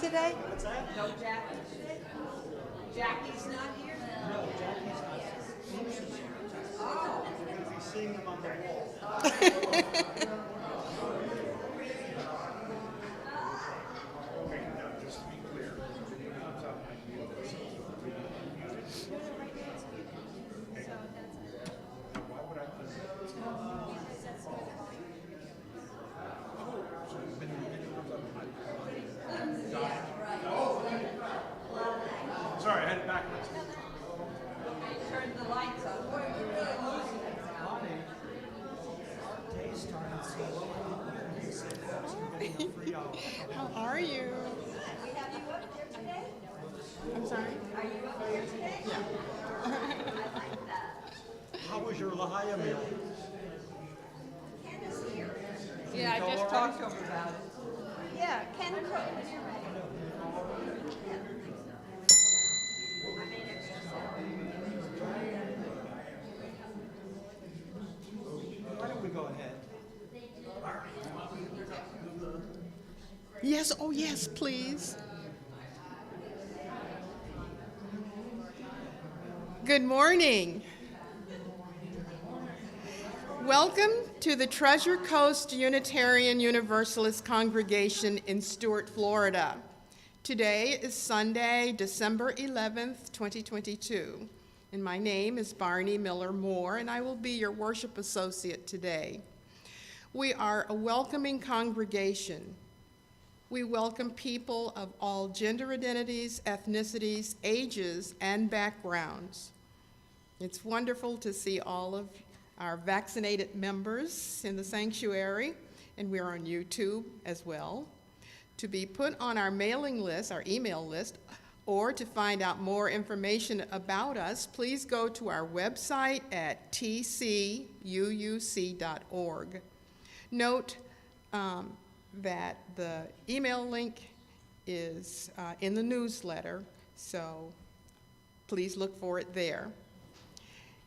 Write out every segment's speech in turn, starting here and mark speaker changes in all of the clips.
Speaker 1: today?
Speaker 2: What's that?
Speaker 3: No Jackie today? Jackie's not here?
Speaker 2: No, Jackie's not. Lucy's here.
Speaker 3: Oh.
Speaker 2: You're going to be seeing them on the wall. Okay, now just to be clear, it comes up like you. Why would I put it? Oh, so when it comes up, sorry, I had it backwards.
Speaker 3: Turn the lights on. Boy, we're really losing it now.
Speaker 2: Day started so low. You said that you're getting a free hour.
Speaker 1: How are you?
Speaker 3: We have you up here today?
Speaker 1: I'm sorry?
Speaker 3: Are you up here today?
Speaker 1: Yeah.
Speaker 3: I like that.
Speaker 2: How was your Lahaya meal?
Speaker 3: Ken is here.
Speaker 1: Yeah, I just talked to him about it.
Speaker 3: Yeah, Ken cooked. I made extra
Speaker 2: Why don't we go ahead?
Speaker 1: Yes, oh yes, please. Good morning. Welcome to the Treasure Coast Unitarian Universalist Congregation in Stuart, Florida. Today is Sunday, December 11th, 2022, and my name is Barney Miller Moore, and I will be your worship associate today. We are a welcoming congregation. We welcome people of all gender identities, ethnicities, ages, and backgrounds. It's wonderful to see all of our vaccinated members in the sanctuary, and we're on YouTube as well. To be put on our mailing list, our email list, or to find out more information about us, please go to our website at tcuuc.org. Note that the email link is in the newsletter, so please look for it there.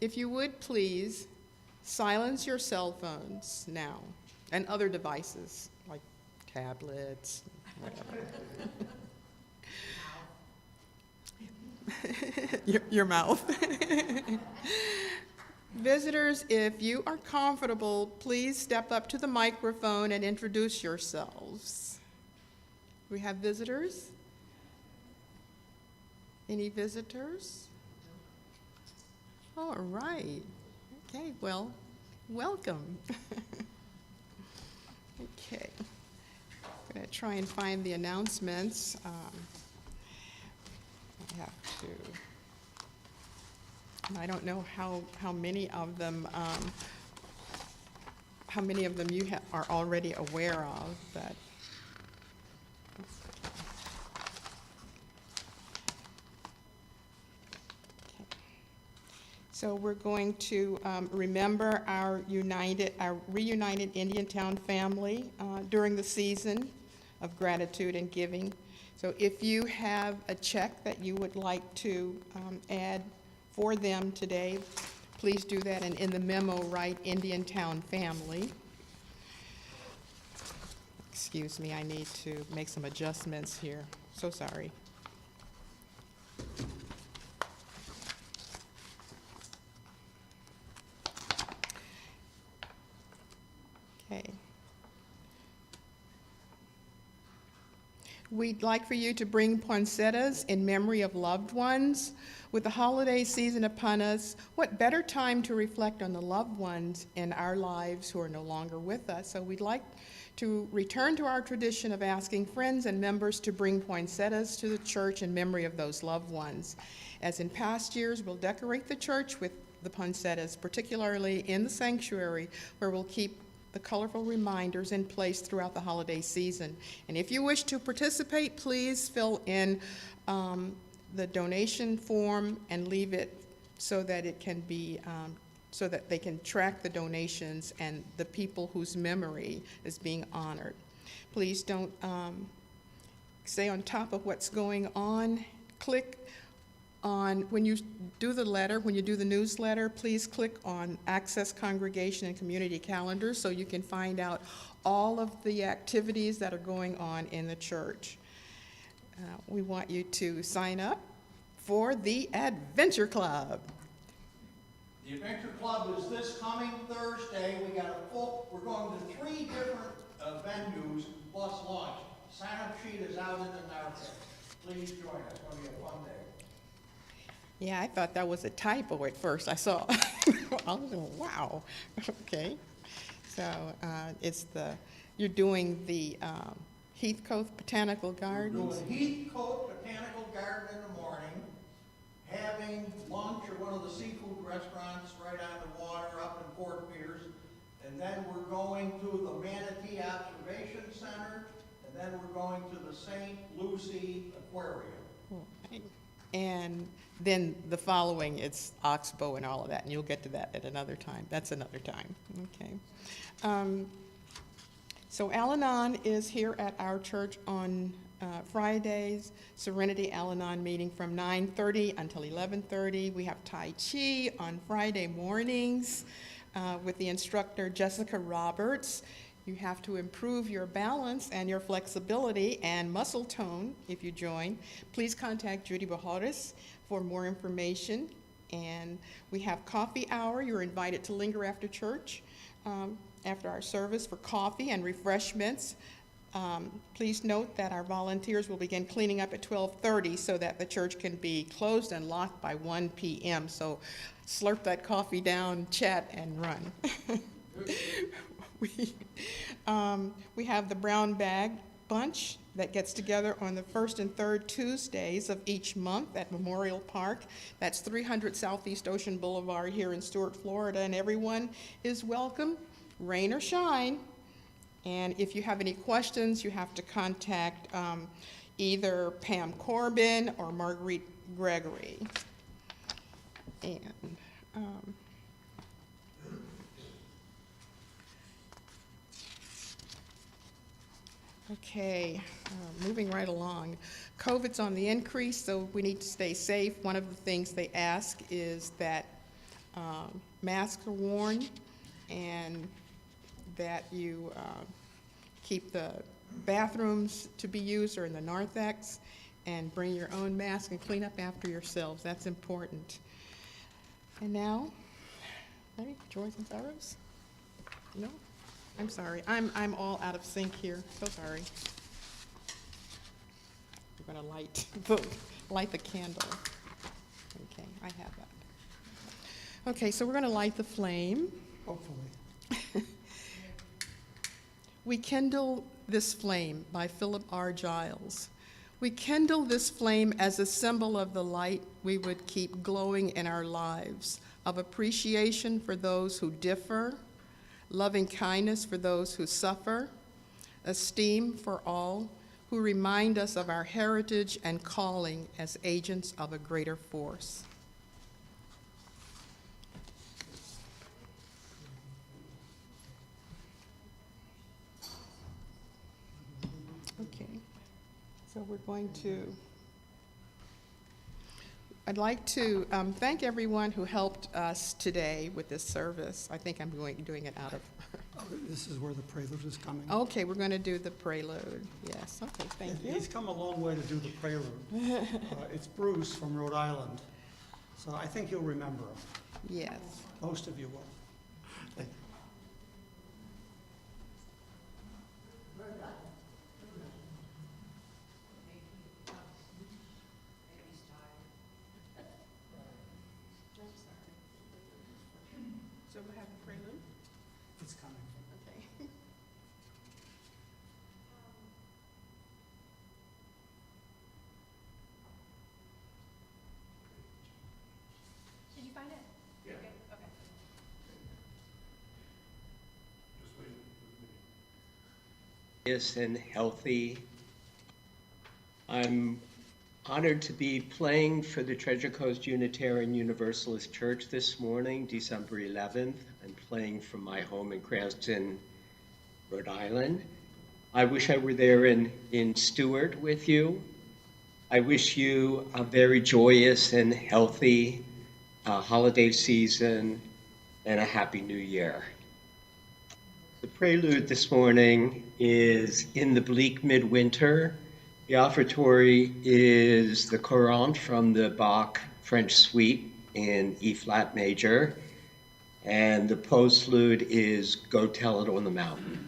Speaker 1: If you would please silence your cell phones now and other devices like tablets, whatever. your mouth. Visitors, if you are comfortable, please step up to the microphone and introduce yourselves. We have visitors? Any visitors? All right. Okay, well, welcome. Okay. I'm going to try and find the announcements. I have to. I don't know how many of them you are already aware of, but okay. So we're going to remember our reunited Indiantown family during the season of gratitude and giving. So if you have a check that you would like to add for them today, please do that, and in the memo write Indiantown family. Excuse me, I need to make some adjustments here. So sorry. Okay. We'd like for you to bring poinsettias in memory of loved ones. With the holiday season upon us, what better time to reflect on the loved ones in our lives who are no longer with us? So we'd like to return to our tradition of asking friends and members to bring poinsettias to the church in memory of those loved ones. As in past years, we'll decorate the church with the poinsettias, particularly in the sanctuary, where we'll keep the colorful reminders in place throughout the holiday season. And if you wish to participate, please fill in the donation form and leave it so that it can be, so that they can track the donations and the people whose memory is being honored. Please don't stay on top of what's going on. Click on, when you do the newsletter, please click on Access Congregation and Community Calendar so you can find out all of the activities that are going on in the church. we want you to sign up for the Adventure Club.
Speaker 4: The Adventure Club is this coming Thursday. We got we're going to 3 different venues plus lunch. Sign-up sheet is out in the narthex. Please join us. It's going to be a fun day.
Speaker 1: Yeah, I thought that was a typo at first. I saw, I was like, wow, okay. So you're doing the Heathcote Botanical Gardens.
Speaker 4: We're doing Heathcote Botanical Garden in the morning, having lunch at one of the seafood restaurants right on the water up in Fort Pierce, and then we're going to the Manatee Observation Center, and then we're going to the St. Lucie Aquarium.
Speaker 1: Okay. And then the following, it's Oxbow and all of that, and you'll get to that at another time. That's another time, okay. So Al-Anon is here at our church on Fridays, Serenity Al-Anon meeting from 9:30 until 11:30. We have Tai Chi on Friday mornings with the instructor Jessica Roberts. You have to improve your balance and your flexibility and muscle tone if you join. Please contact Judy Bajoris for more information. And we have coffee hour. You're invited to linger after church, after our service for coffee and refreshments. Please note that our volunteers will begin cleaning up at 12:30 so that the church can be closed and locked by 1 p.m. So slurp that coffee down, chat, and run. We have the Brown Bag Bunch that gets together on the first and third Tuesdays of each month at Memorial Park. That's 300 Southeast Ocean Boulevard here in Stuart, Florida, and everyone is welcome, rain or shine. And if you have any questions, you have to contact either Pam Corbin or Marguerite Gregory. And okay, moving right along. COVID's on the increase, so we need to stay safe. One of the things they ask is that masks are worn and that you keep the bathrooms to be used or in the narthex, and bring your own mask and clean up after yourselves. That's important. And now, ready? Joys and sorrows? No? I'm sorry. I'm all out of sync here. So sorry. We're gonna light the candle. Okay, I have that. Okay, so we're gonna light the flame.
Speaker 2: Hopefully.
Speaker 1: We Kindle This Flame by Philip R. Giles. We kindle this flame as a symbol of the light we would keep glowing in our lives, of appreciation for those who differ, loving kindness for those who suffer, esteem for all who remind us of our heritage and calling as agents of a greater force. Okay, so we're going to, I'd like to thank everyone who helped us today with this service. I think I'm doing it out of.
Speaker 2: This is where the prelude is coming.
Speaker 1: Okay, we're going to do the prelude. Yes, okay, thank you.
Speaker 2: He's come a long way to do the prelude. It's Bruce from Rhode Island, so I think you'll remember him.
Speaker 1: Yes.
Speaker 2: Most of you will. Thank you.
Speaker 1: So we have the prelude?
Speaker 2: It's coming.
Speaker 1: Okay.
Speaker 3: Did you find it? Yeah. Okay.
Speaker 5: Yes, and healthy. I'm honored to be playing for the Treasure Coast Unitarian Universalist Church this morning, December 11th. I'm playing from my home in Cranston, Rhode Island. I wish I were there in Stuart with you. I wish you a very joyous and healthy holiday season and a happy new year. The prelude this morning is In the Bleak Midwinter The offertory is the Courant from the Bach French Suite in E flat major, and the postlude is Go Tell It on the Mountain.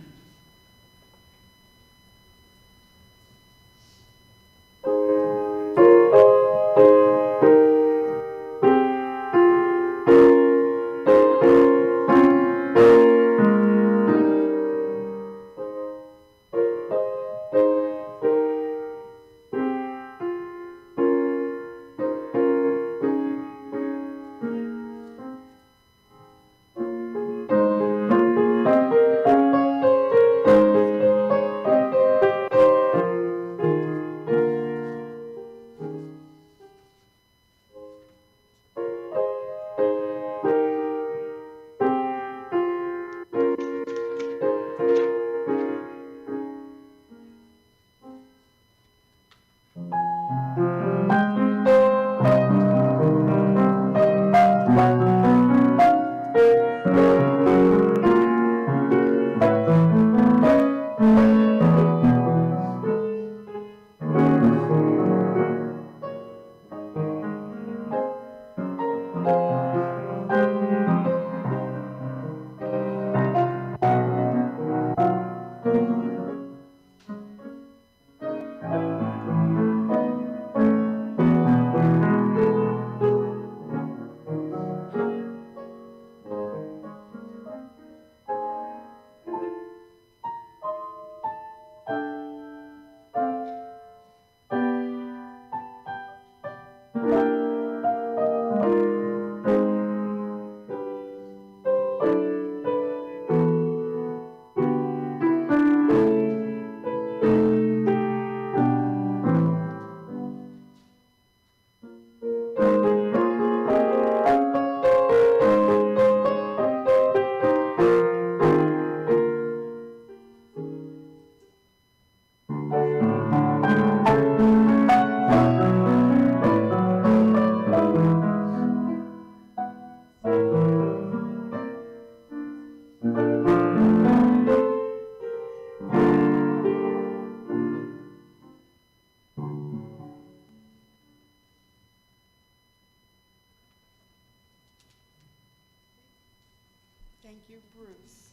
Speaker 1: Thank you, Bruce.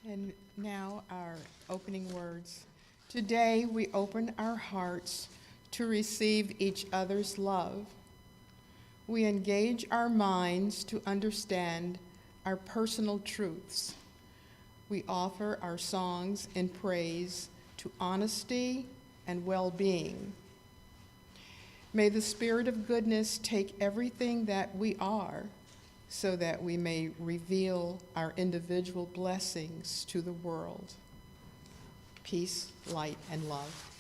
Speaker 1: And now our opening words. Today we open our hearts to receive each other's love. We engage our minds to understand our personal truths. We offer our songs in praise to honesty and well-being. May the Spirit of goodness take everything that we are so that we may reveal our individual blessings to the world. Peace, light, and love.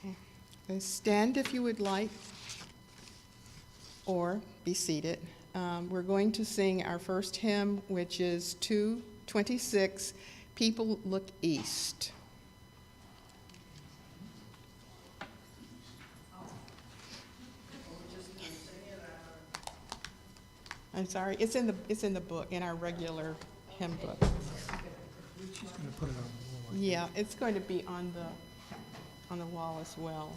Speaker 1: Okay. Then stand if you would like, or be seated. We're going to sing our first hymn, which is 226, People Look East. I'm sorry, it's in the book, in our regular hymn book.
Speaker 2: She's going to put it on the wall.
Speaker 1: Yeah, it's going to be on the wall as well.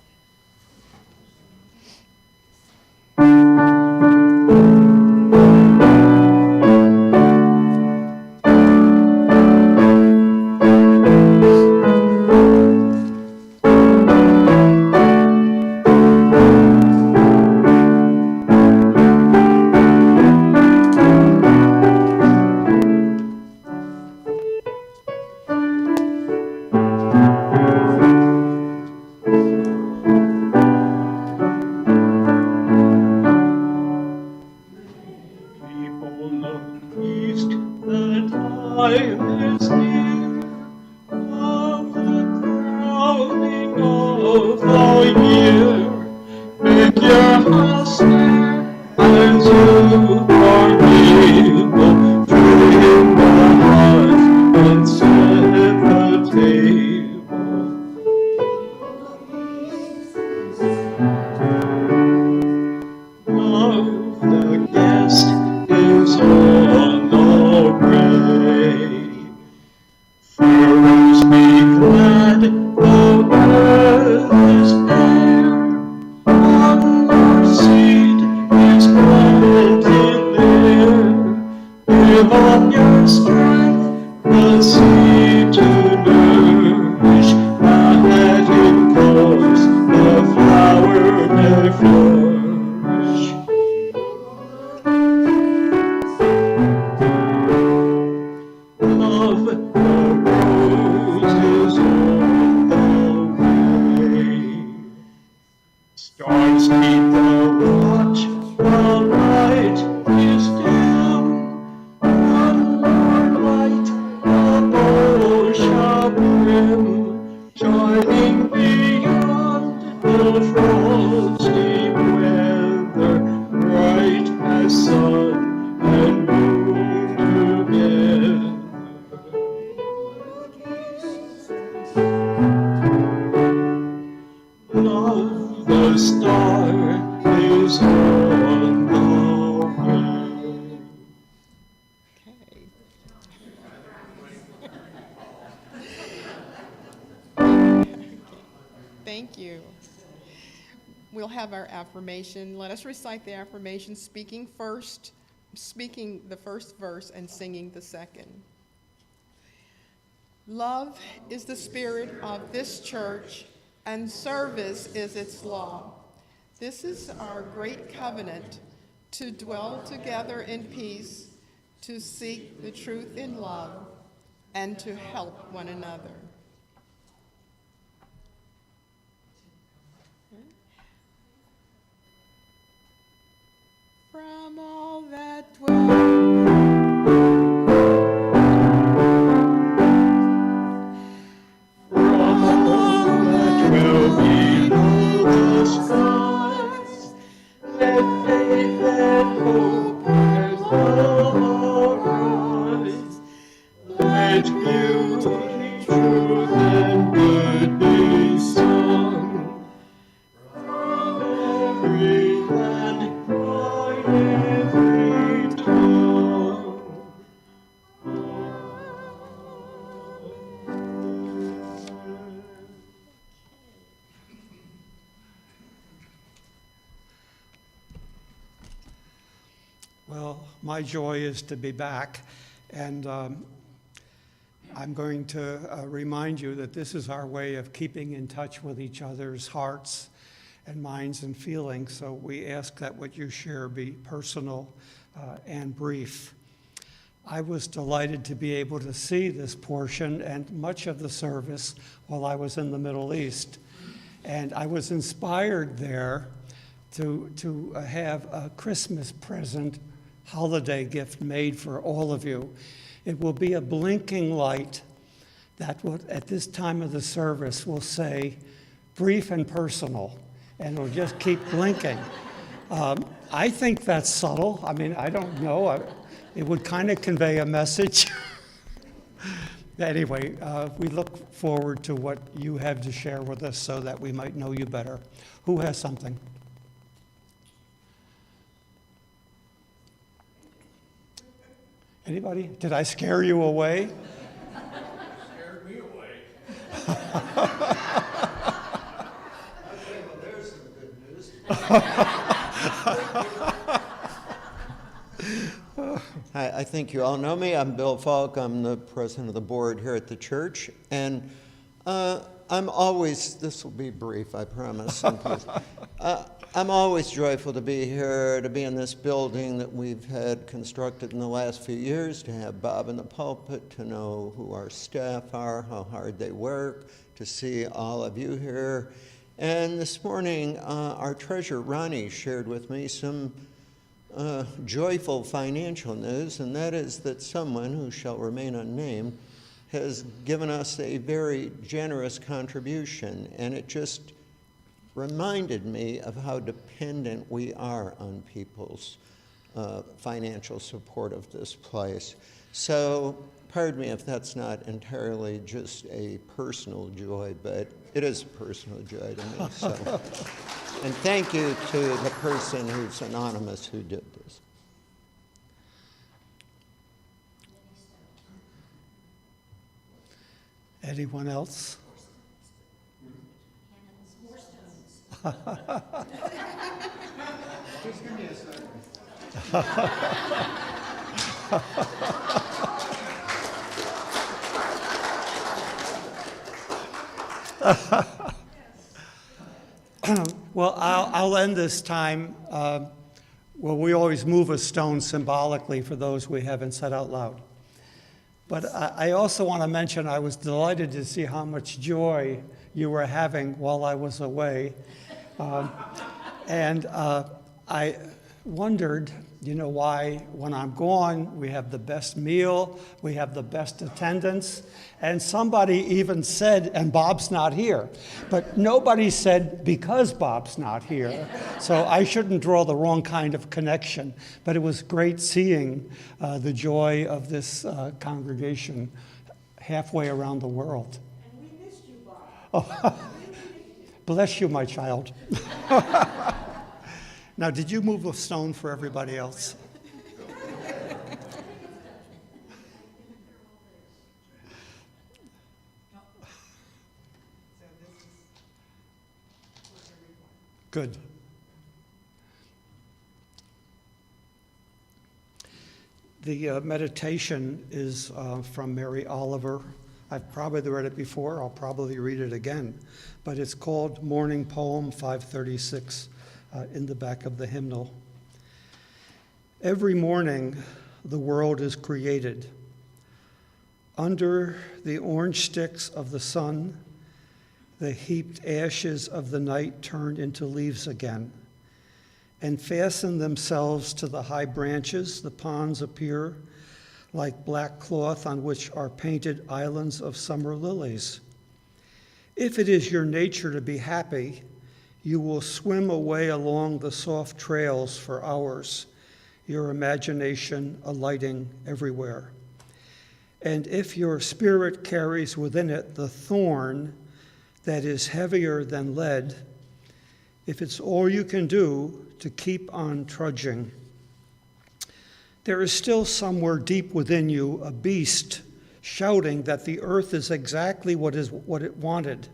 Speaker 5: The guest on your strength, the seed to nourish, that in course the flower may flourish. Love the roses on the way. Stars keep the watch while night is dim. One more light the bow shall brim, shining beyond the frosty weather, bright as sun and moon together. Love, the star is on the way.
Speaker 1: Okay. Thank you. We'll have our affirmation. Let us recite the affirmation, speaking the first verse and singing the second. Love is the spirit of this church, and service is its law. This is our great covenant, to dwell together in peace, to seek the truth in love, and to help one another. From all that dwell
Speaker 5: Will below the skies, let faith and hope and love arise. Let beauty, truth, and good be sung from every land, by every tongue.
Speaker 2: Well, my joy is to be back, and I'm going to remind you that this is our way of keeping in touch with each other's hearts and minds and feelings, so we ask that what you share be personal and brief. I was delighted to be able to see this portion and much of the service while I was in the Middle East, and I was inspired there to have a Christmas present holiday gift made for all of you. It will be a blinking light that will, at this time of the service, will say brief and personal, and it'll just keep blinking. I think that's subtle. I mean, I don't know. It would kind of convey a message. Anyway, we look forward to what you have to share with us so that we might know you better. Who has something? Anybody? Did I scare you away?
Speaker 4: Scared me away.
Speaker 6: Okay, well, there's some good news. Hi, I think you all know me. I'm Bill Falk. I'm the president of the board here at the church. And I'm always, this will be brief, I promise. I'm always joyful to be here, to be in this building that we've had constructed in the last few years, to have Bob in the pulpit, to know who our staff are, how hard they work, to see all of you here. And this morning, our treasurer, Ronnie, shared with me some joyful financial news, and that is that someone who shall remain unnamed has given us a very generous contribution, and it just reminded me of how dependent we are on people's financial support of this place. So, pardon me if that's not entirely just a personal joy, but it is a personal joy to me. So, and thank you to the person who's anonymous who did this.
Speaker 2: Anyone else? Well, I'll end this time. Well, we always move a stone symbolically for those we haven't said out loud. But I also want to mention I was delighted to see how much joy you were having while I was away. And I wondered, why when I'm gone, we have the best meal, we have the best attendance, and somebody even said, and Bob's not here. But nobody said, because Bob's not here. So I shouldn't draw the wrong kind of connection. But it was great seeing the joy of this congregation halfway around the world.
Speaker 3: And we missed you, Bob.
Speaker 2: Oh, bless you, my child. Now, did you move a stone for everybody else? Good. The meditation is from Mary Oliver. I've probably read it before. I'll probably read it again. But it's called Morning Poem 536 in the back of the hymnal. Every morning, the world is created. Under the orange sticks of the sun, the heaped ashes of the night turn into leaves again and fasten themselves to the high branches. The ponds appear like black cloth on which are painted islands of summer lilies. If it is your nature to be happy, you will swim away along the soft trails for hours, your imagination alighting everywhere. And if your spirit carries within it the thorn that is heavier than lead, if it's all you can do to keep on trudging, there is still somewhere deep within you a beast shouting that the earth is exactly what it wanted.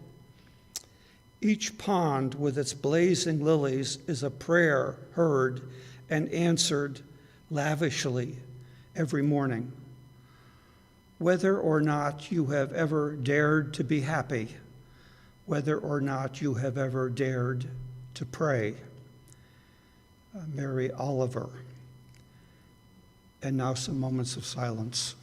Speaker 2: Each pond with its blazing lilies is a prayer heard and answered lavishly every morning. Whether or not you have ever dared to be happy, whether or not you have ever dared to pray. Mary Oliver. And now some moments of silence.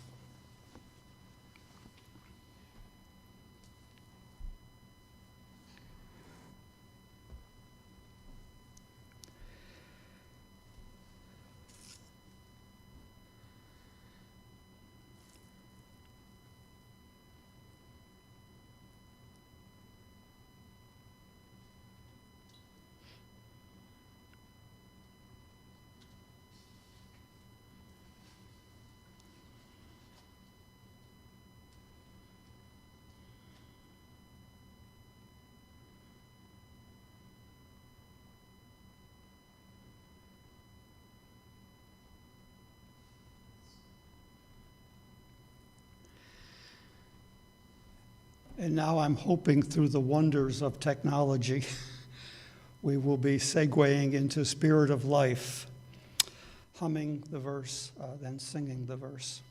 Speaker 2: And now I'm hoping through the wonders of technology, we will be segueing into Spirit of Life, humming the verse, then singing the verse.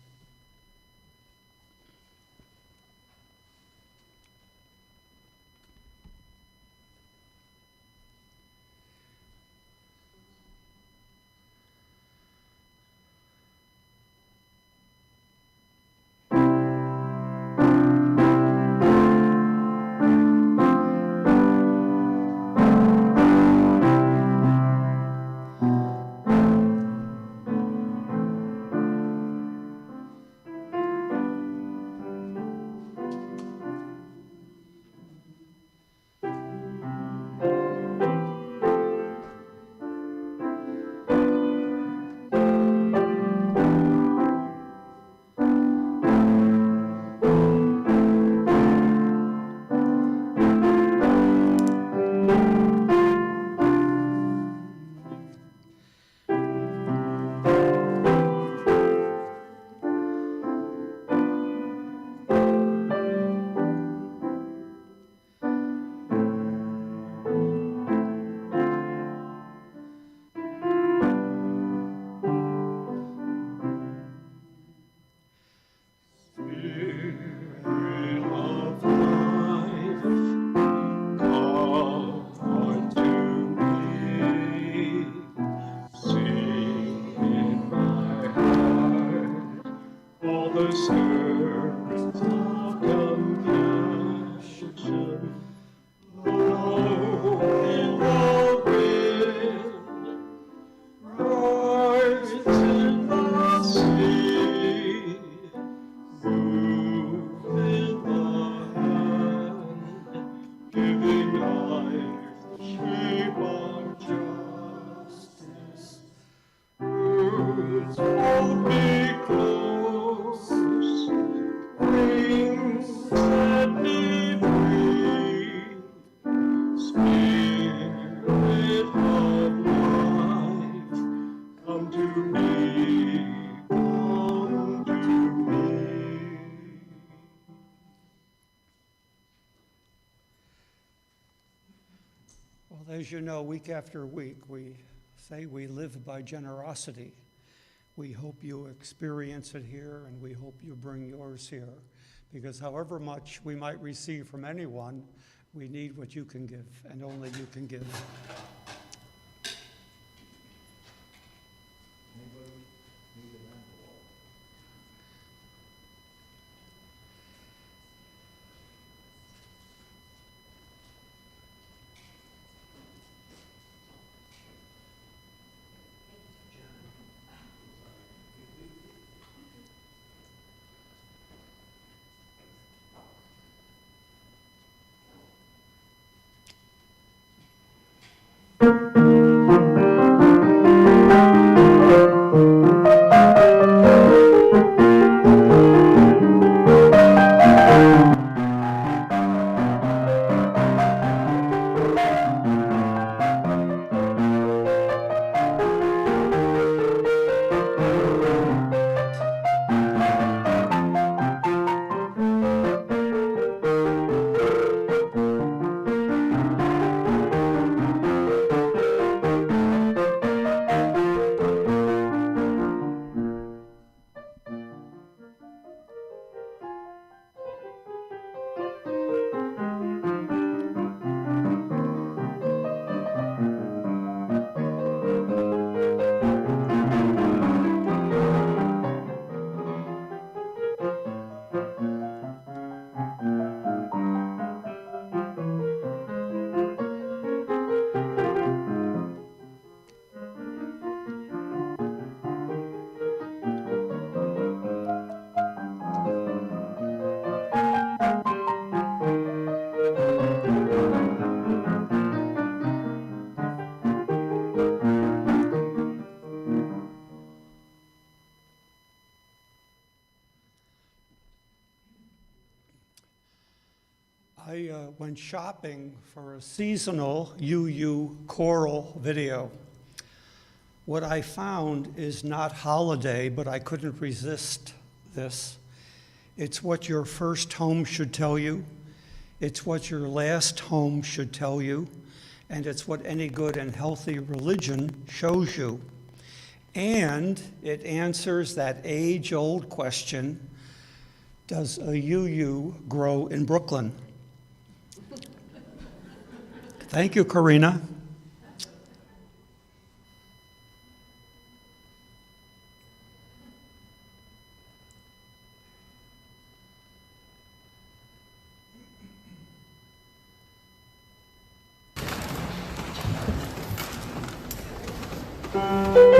Speaker 7: serve of compassion. Blow in the wind, rise in the sea, move in the hand, giving life the shape of justice. Words hold me close, wings set me free. Spirit of life, come to me, come to me.
Speaker 2: Well, as you know, week after week, we say we live by generosity. We hope you experience it here, and we hope you bring yours here, because however much we might receive from anyone, we need what you can give, and only you can give. I went shopping for a seasonal UU choral video. What I found is not holiday, but I couldn't resist this. It's what your first home should tell you. It's what your last home should tell you. And it's what any good and healthy religion shows you. And it answers that age-old question, does a UU grow in Brooklyn? Thank you, Karina.
Speaker 8: Thank you.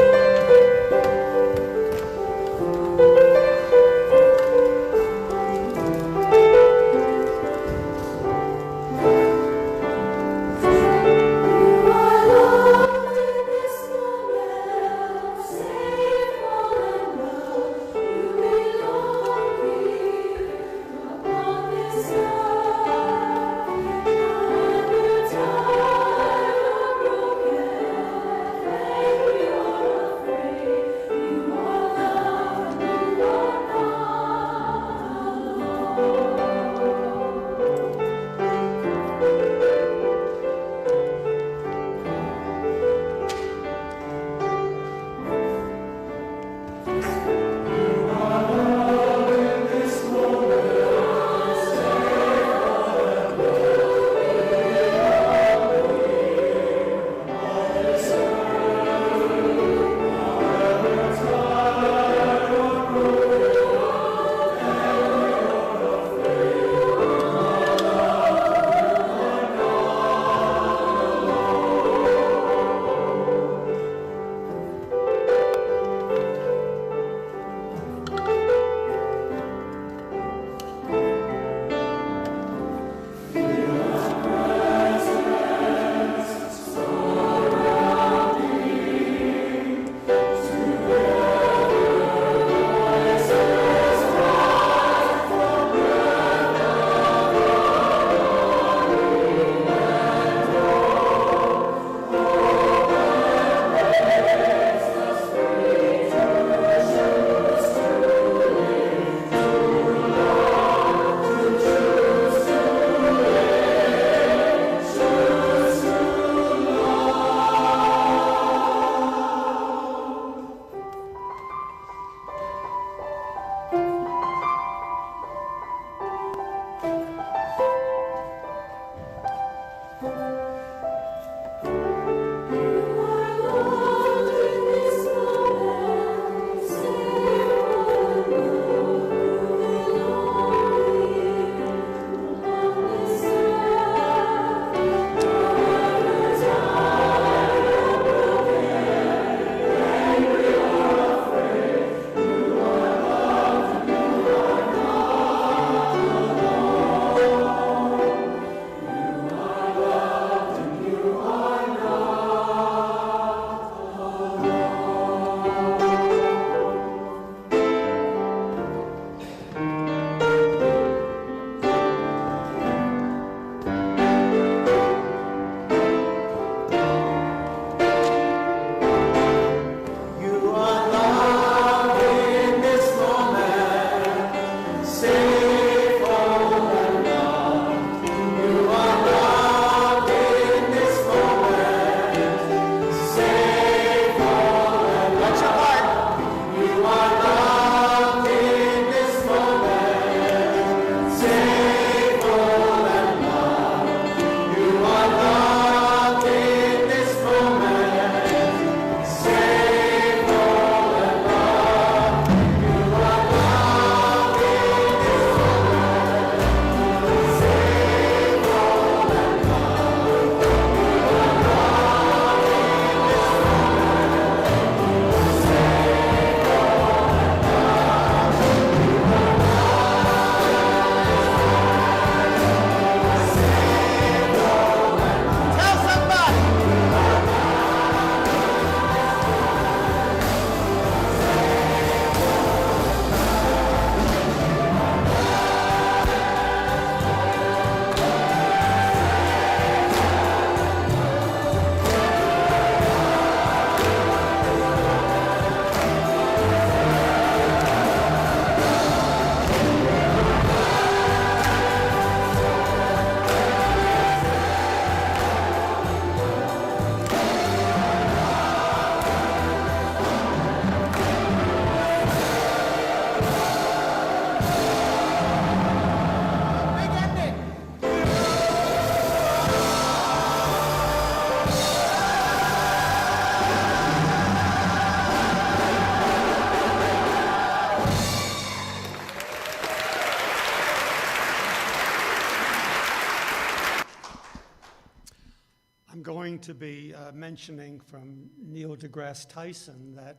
Speaker 2: to be mentioning from Neil deGrasse Tyson that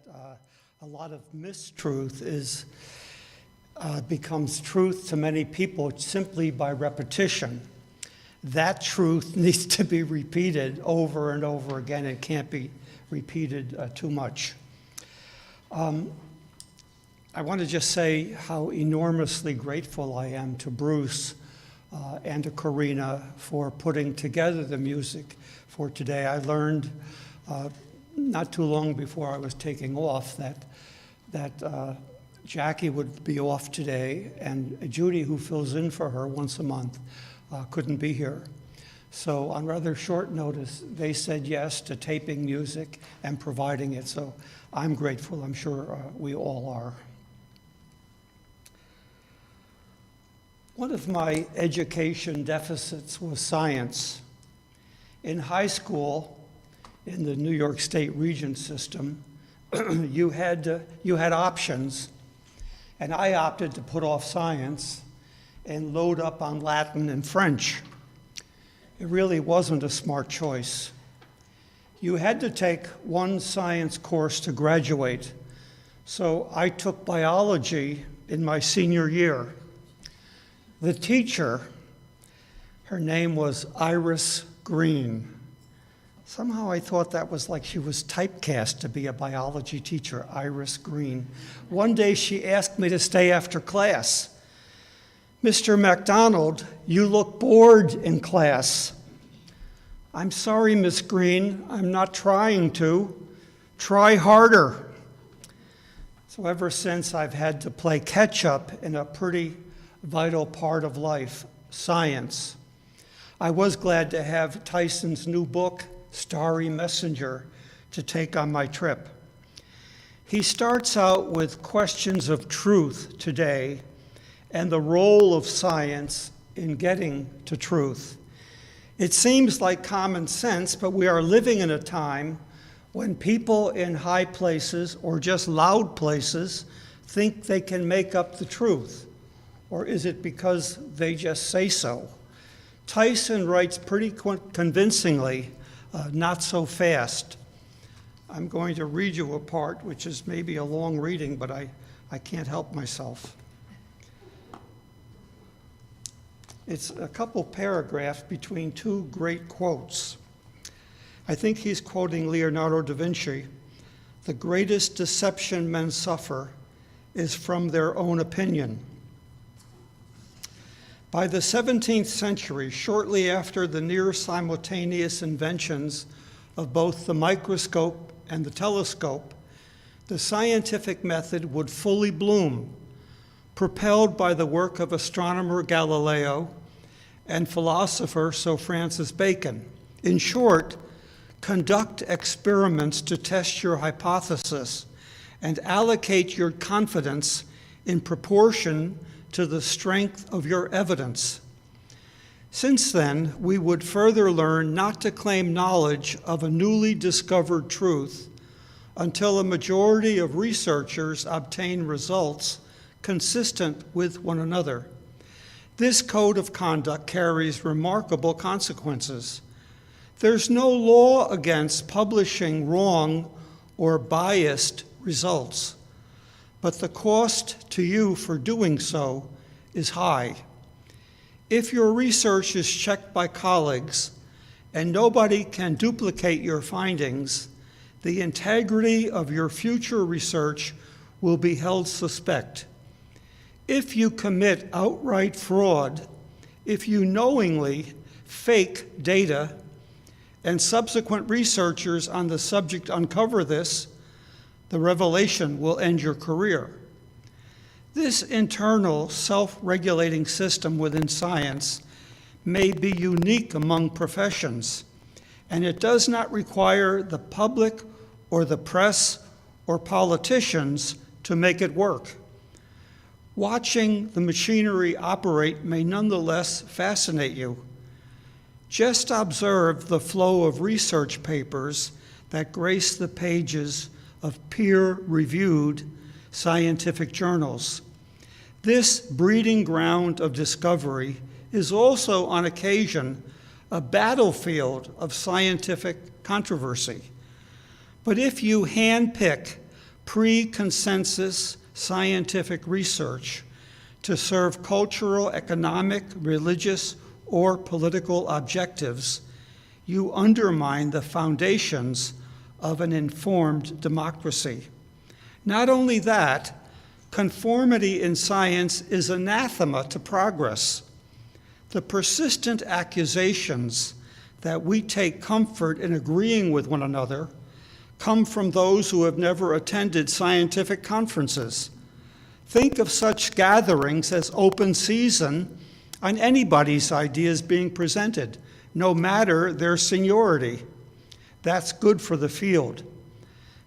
Speaker 2: a lot of mistruth becomes truth to many people simply by repetition. That truth needs to be repeated over and over again. It can't be repeated too much. I want to just say how enormously grateful I am to Bruce and to Karina for putting together the music for today. I learned not too long before I was taking off that Jackie would be off today, and Judy, who fills in for her once a month, couldn't be here. So on rather short notice, they said yes to taping music and providing it. So I'm grateful. I'm sure we all are. One of my education deficits was science. In high school, in the New York State Regent system, you had options, and I opted to put off science and load up on Latin and French. It really wasn't a smart choice. You had to take one science course to graduate, so I took biology in my senior year. The teacher, her name was Iris Green. Somehow I thought that was like she was typecast to be a biology teacher, Iris Green. One day she asked me to stay after class. "Mr. MacDonald, you look bored in class." "I'm sorry, Miss Green, I'm not trying to. Try harder." So ever since, I've had to play catch up in a pretty vital part of life, science. I was glad to have Tyson's new book, Starry Messenger, to take on my trip. He starts out with questions of truth today and the role of science in getting to truth. It seems like common sense, but we are living in a time when people in high places or just loud places think they can make up the truth. Or is it because they just say so? Tyson writes pretty convincingly, not so fast. I'm going to read you a part, which is maybe a long reading, but I can't help myself. It's a couple paragraphs between two great quotes. I think he's quoting Leonardo da Vinci. "The greatest deception men suffer is from their own opinion." By the 17th century, shortly after the near simultaneous inventions of both the microscope and the telescope, the scientific method would fully bloom, propelled by the work of astronomer Galileo and philosopher Sir Francis Bacon. In short, conduct experiments to test your hypothesis and allocate your confidence in proportion to the strength of your evidence. Since then, we would further learn not to claim knowledge of a newly discovered truth until a majority of researchers obtain results consistent with one another. This code of conduct carries remarkable consequences. There's no law against publishing wrong or biased results, but the cost to you for doing so is high. If your research is checked by colleagues and nobody can duplicate your findings, the integrity of your future research will be held suspect. If you commit outright fraud, if you knowingly fake data, and subsequent researchers on the subject uncover this, the revelation will end your career. This internal self-regulating system within science may be unique among professions, and it does not require the public or the press or politicians to make it work. Watching the machinery operate may nonetheless fascinate you. Just observe the flow of research papers that grace the pages of peer-reviewed scientific journals. This breeding ground of discovery is also, on occasion, a battlefield of scientific controversy. But if you handpick pre-consensus scientific research to serve cultural, economic, religious, or political objectives, you undermine the foundations of an informed democracy. Not only that, conformity in science is anathema to progress. The persistent accusations that we take comfort in agreeing with one another come from those who have never attended scientific conferences. Think of such gatherings as open season on anybody's ideas being presented, no matter their seniority. That's good for the field.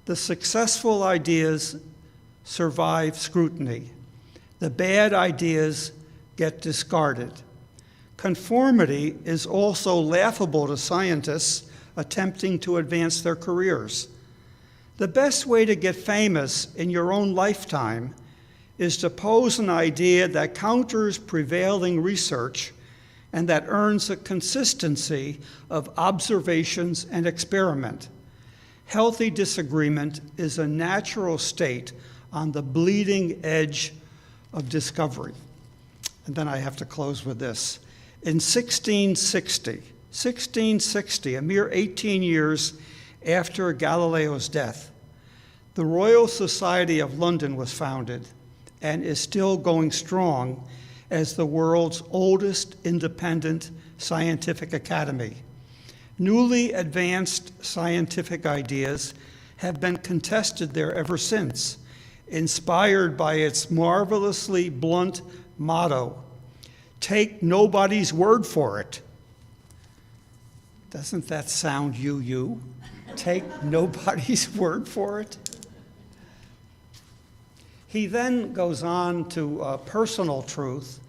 Speaker 2: The successful ideas survive scrutiny. The bad ideas get discarded. Conformity is also laughable to scientists attempting to advance their careers. The best way to get famous in your own lifetime is to pose an idea that counters prevailing research and that earns a consistency of observations and experiment. Healthy disagreement is a natural state on the bleeding edge of discovery. And then I have to close with this. In 1660, a mere 18 years after Galileo's death, the Royal Society of London was founded and is still going strong as the world's oldest independent scientific academy. Newly advanced scientific ideas have been contested there ever since, inspired by its marvelously blunt motto, "Take nobody's word for it." Doesn't that sound you? Take nobody's word for it? He then goes on to personal truth,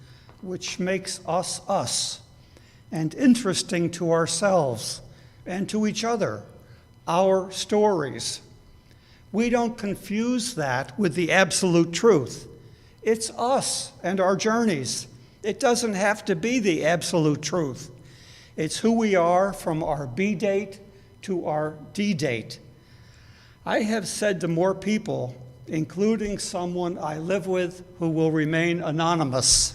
Speaker 2: which makes us us, and interesting to ourselves and to each other, our stories. We don't confuse that with the absolute truth. It's us and our journeys. It doesn't have to be the absolute truth. It's who we are from our B date to our D date. I have said to more people, including someone I live with who will remain anonymous,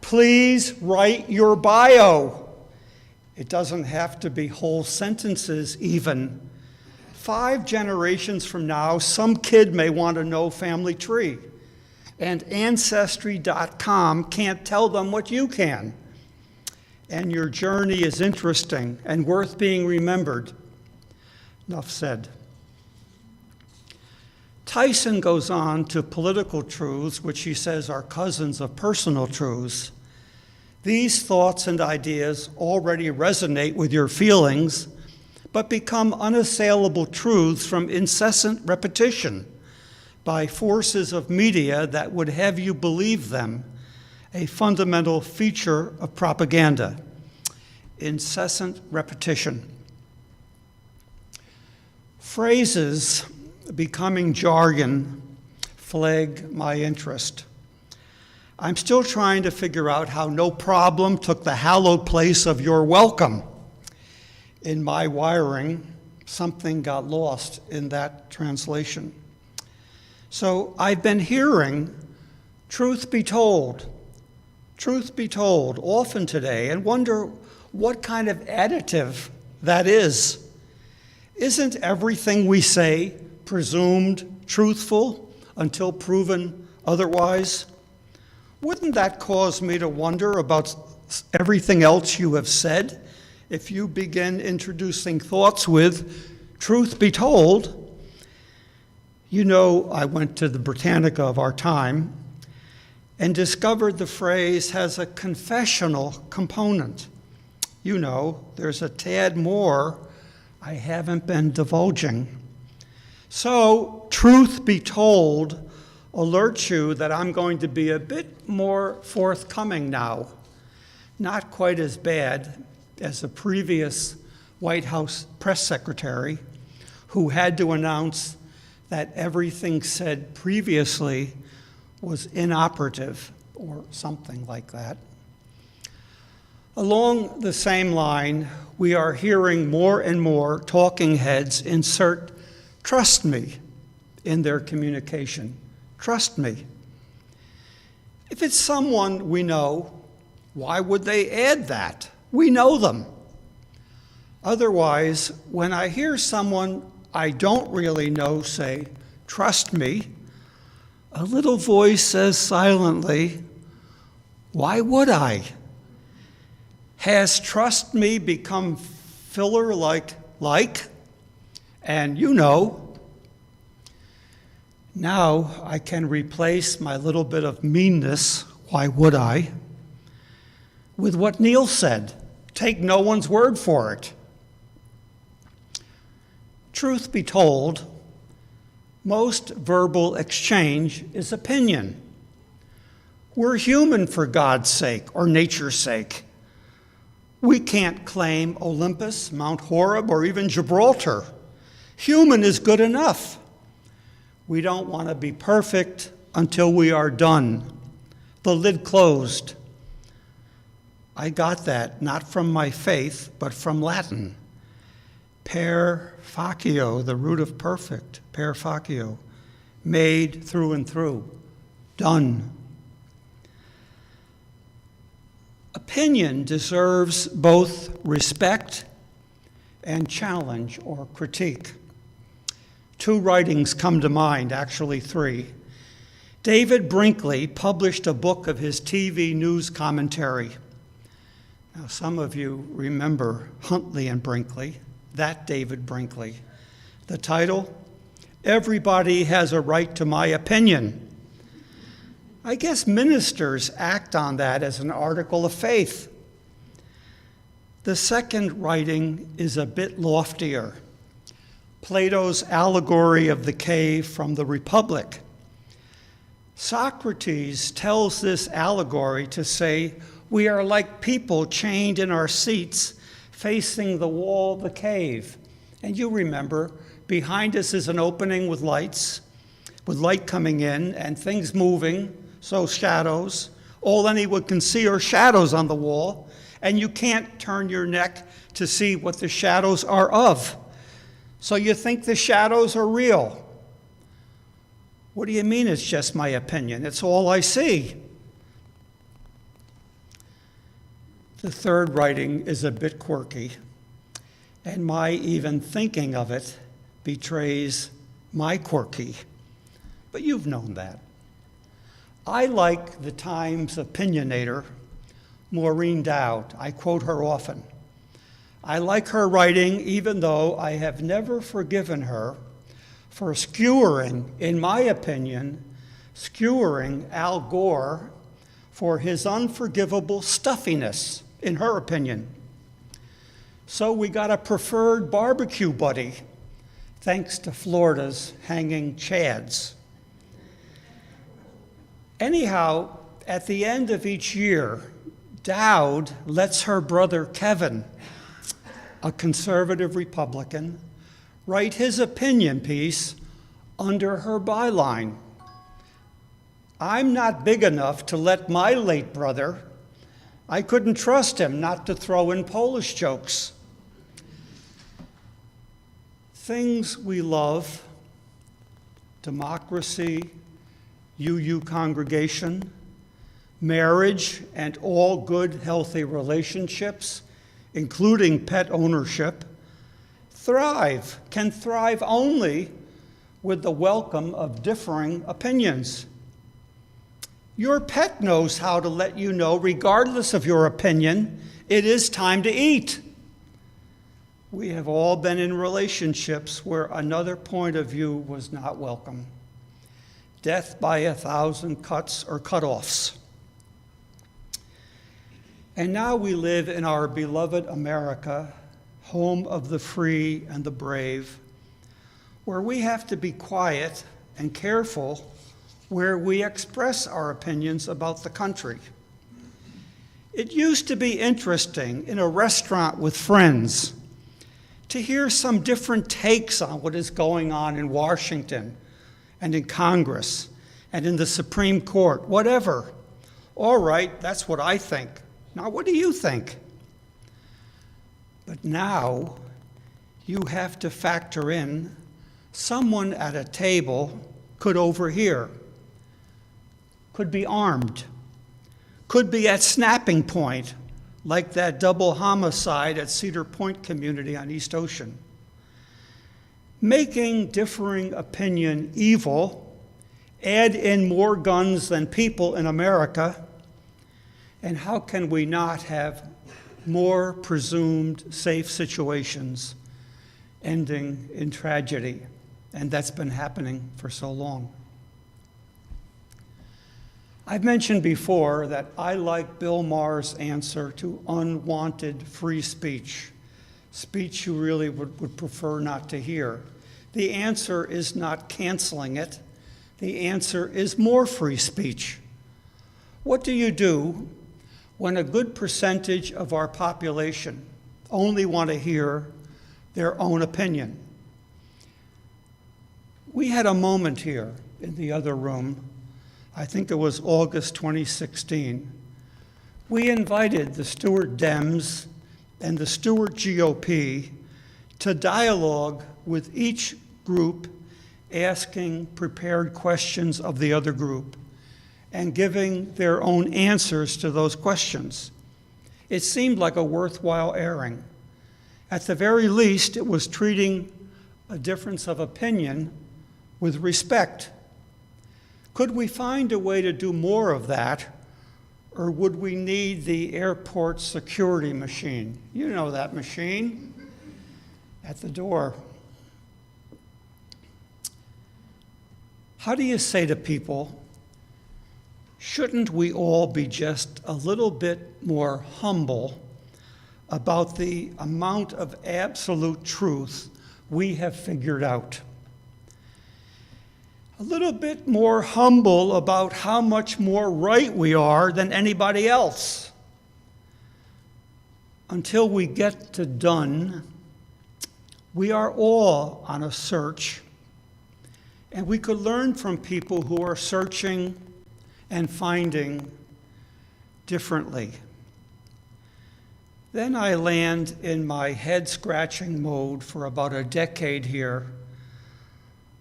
Speaker 2: please write your bio. It doesn't have to be whole sentences even. 5 generations from now, some kid may want to know family tree, and Ancestry.com can't tell them what you can. And your journey is interesting and worth being remembered. Enough said. Tyson goes on to political truths, which he says are cousins of personal truths. These thoughts and ideas already resonate with your feelings, but become unassailable truths from incessant repetition by forces of media that would have you believe them, a fundamental feature of propaganda. Incessant repetition. Phrases becoming jargon flag my interest. I'm still trying to figure out how "no problem" took the hallowed place of "you're welcome." In my wiring, something got lost in that translation. So I've been hearing truth be told, often today, and wonder what kind of additive that is. Isn't everything we say presumed truthful until proven otherwise? Wouldn't that cause me to wonder about everything else you have said if you begin introducing thoughts with "truth be told"? You know, I went to the Britannica of our time and discovered the phrase has a confessional component. You know, there's a tad more I haven't been divulging. So, truth be told alerts you that I'm going to be a bit more forthcoming now. Not quite as bad as the previous White House press secretary, who had to announce that everything said previously was inoperative or something like that. Along the same line, we are hearing more and more talking heads insert "trust me" in their communication. Trust me. If it's someone we know, why would they add that? We know them. Otherwise, when I hear someone I don't really know say, "Trust me," a little voice says silently, "Why would I?" Has "trust me" become filler like? And you know. Now I can replace my little bit of meanness, "Why would I?" with what Neil said, take no one's word for it. Truth be told, most verbal exchange is opinion. We're human, for God's sake, or nature's sake. We can't claim Olympus, Mount Horeb, or even Gibraltar. Human is good enough. We don't want to be perfect until we are done. The lid closed. I got that not from my faith, but from Latin. Per facio, the root of perfect, per facio, made through and through, done. Opinion deserves both respect and challenge or critique. Two writings come to mind, actually three. David Brinkley published a book of his TV news commentary. Now, some of you remember Huntley and Brinkley, that David Brinkley. The title, "Everybody Has a Right to My Opinion." I guess ministers act on that as an article of faith. The second writing is a bit loftier. Plato's allegory of the cave from the Republic. Socrates tells this allegory to say we are like people chained in our seats facing the wall of the cave. And you remember, behind us is an opening with lights, with light coming in and things moving, so shadows. All anyone can see are shadows on the wall, and you can't turn your neck to see what the shadows are of. So you think the shadows are real. What do you mean it's just my opinion? It's all I see. The third writing is a bit quirky, and my even thinking of it betrays my quirky. But you've known that. I like the Times opinionator, Maureen Dowd. I quote her often. I like her writing, even though I have never forgiven her for skewering, in my opinion, skewering Al Gore for his unforgivable stuffiness, in her opinion. So we got a preferred barbecue buddy, thanks to Florida's hanging chads. Anyhow, at the end of each year, Dowd lets her brother Kevin, a conservative Republican, write his opinion piece under her byline. I'm not big enough to let my late brother. I couldn't trust him not to throw in Polish jokes. Things we love, democracy, UU congregation, marriage, and all good, healthy relationships, including pet ownership, can thrive only with the welcome of differing opinions. Your pet knows how to let you know, regardless of your opinion, it is time to eat. We have all been in relationships where another point of view was not welcome. Death by 1,000 cuts or cut-offs. And now we live in our beloved America, home of the free and the brave, where we have to be quiet and careful where we express our opinions about the country. It used to be interesting in a restaurant with friends to hear some different takes on what is going on in Washington and in Congress and in the Supreme Court, whatever. All right, that's what I think. Now, what do you think? But now you have to factor in someone at a table could overhear, could be armed, could be at snapping point, like that double homicide at Cedar Point Community on East Ocean. Making differing opinion evil, add in more guns than people in America, and how can we not have more presumed safe situations ending in tragedy? And that's been happening for so long. I've mentioned before that I like Bill Maher's answer to unwanted free speech, speech you really would prefer not to hear. The answer is not canceling it. The answer is more free speech. What do you do when a good percentage of our population only want to hear their own opinion? We had a moment here in the other room, I think it was August 2016. We invited the Stewart Dems and the Stewart GOP to dialogue with each group, asking prepared questions of the other group and giving their own answers to those questions. It seemed like a worthwhile airing. At the very least, it was treating a difference of opinion with respect. Could we find a way to do more of that, or would we need the airport security machine? You know that machine at the door. How do you say to people, shouldn't we all be just a little bit more humble about the amount of absolute truth we have figured out? A little bit more humble about how much more right we are than anybody else. Until we get to done, we are all on a search, and we could learn from people who are searching and finding differently. Then I land in my head-scratching mode for about a decade here.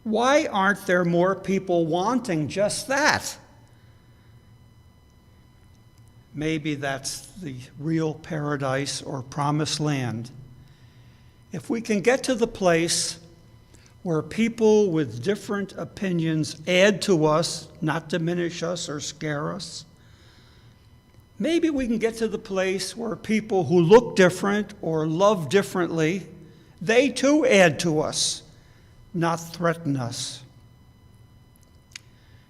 Speaker 2: Why aren't there more people wanting just that? Maybe that's the real paradise or promised land. If we can get to the place where people with different opinions add to us, not diminish us or scare us, maybe we can get to the place where people who look different or love differently, they too add to us, not threaten us.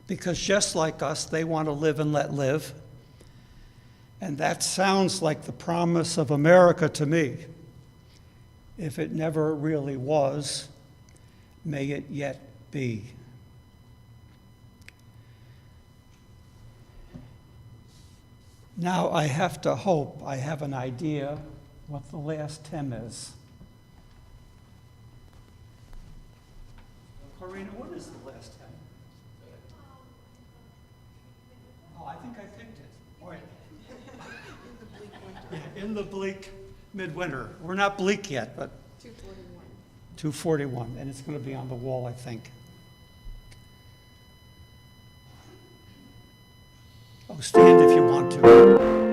Speaker 2: Because just like us, they want to live and let live. And that sounds like the promise of America to me. If it never really was, may it yet be. Now I have to hope I have an idea what the last hymn is. Corrina, what is the last hymn? Oh, I think I picked it. Wait. Yeah, in the bleak midwinter. We're not bleak yet, but 241. 241, and it's going to be on the wall, I think. Oh, stand if you want to.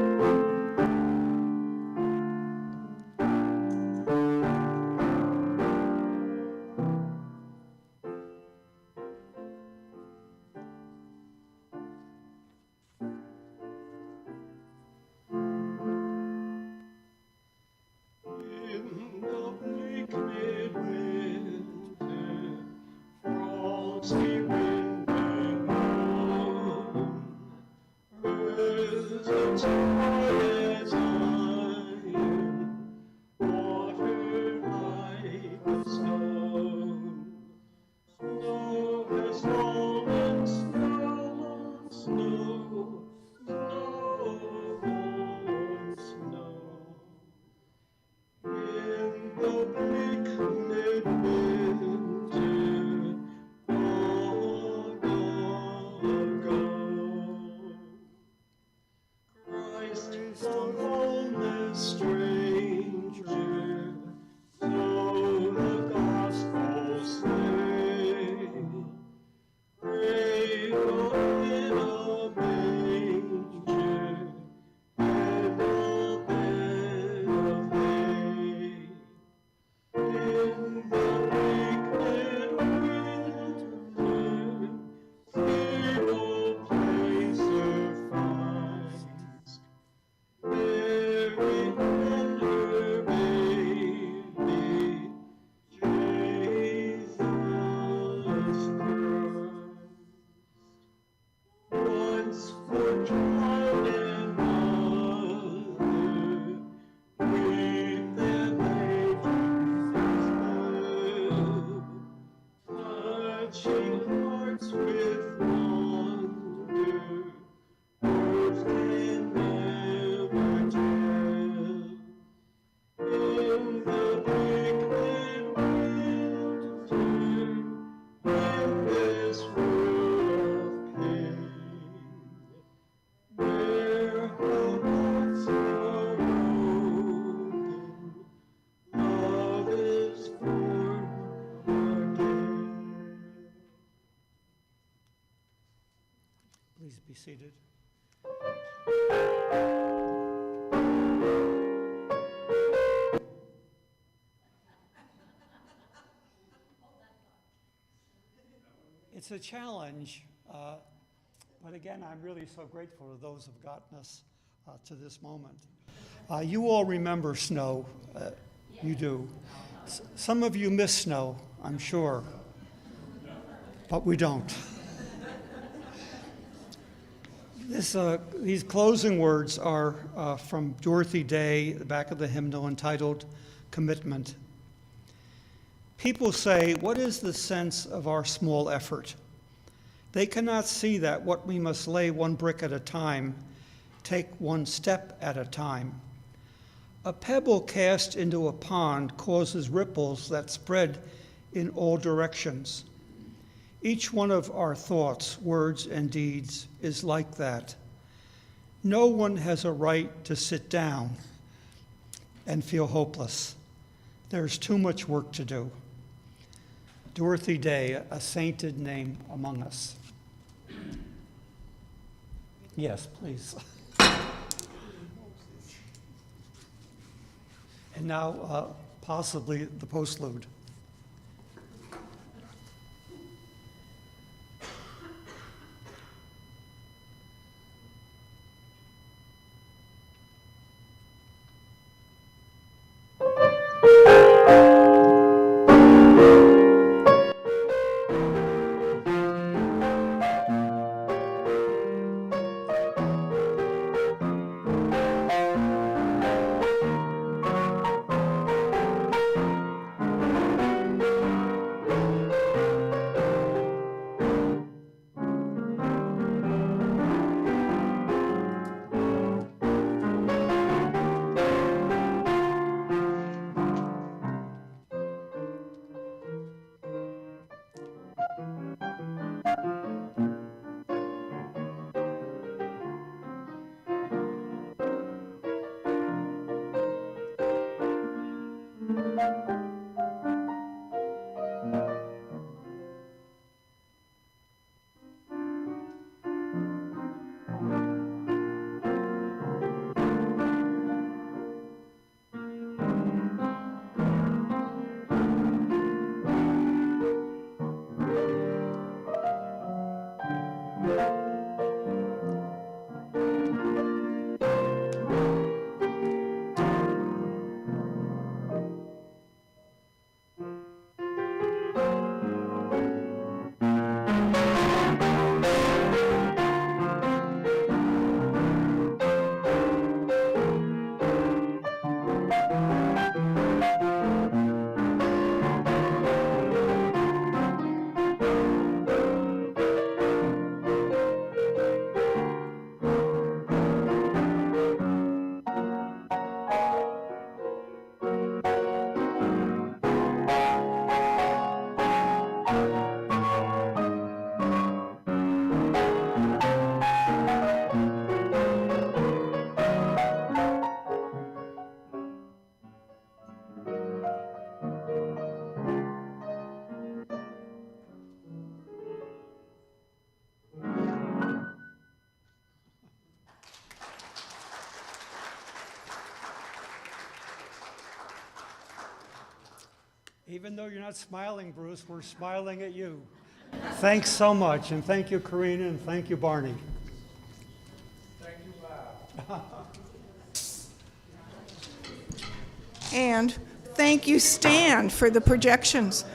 Speaker 7: In the bleak midwinter, frosty wind and moon, residents quiet Zion, water like the stone. Snow has fallen, snow on snow, snow on snow. In the bleak midwinter, long ago, Christ touching hearts with wonder, words can never tell. In the bleak midwinter, in this world of pain, where our hearts are open, love is born again.
Speaker 2: Please be seated. It's a challenge, but again, I'm really so grateful to those who've gotten us to this moment. You all remember snow. You do. Some of you miss snow, I'm sure, but we don't. These closing words are from Dorothy Day, the back of the hymnal, entitled Commitment. People say, what is the sense of our small effort? They cannot see that what we must lay one brick at a time, take one step at a time. A pebble cast into a pond causes ripples that spread in all directions. Each one of our thoughts, words, and deeds is like that. No one has a right to sit down and feel hopeless. There's too much work to do. Dorothy Day, a sainted name among us. Yes, please. And now, possibly the postlude. Even though you're not smiling, Bruce, we're smiling at you. Thanks so much, and thank you, Karina, and thank you, Barney.
Speaker 4: Thank you, Bob.
Speaker 8: And thank you, Stan, for the projections.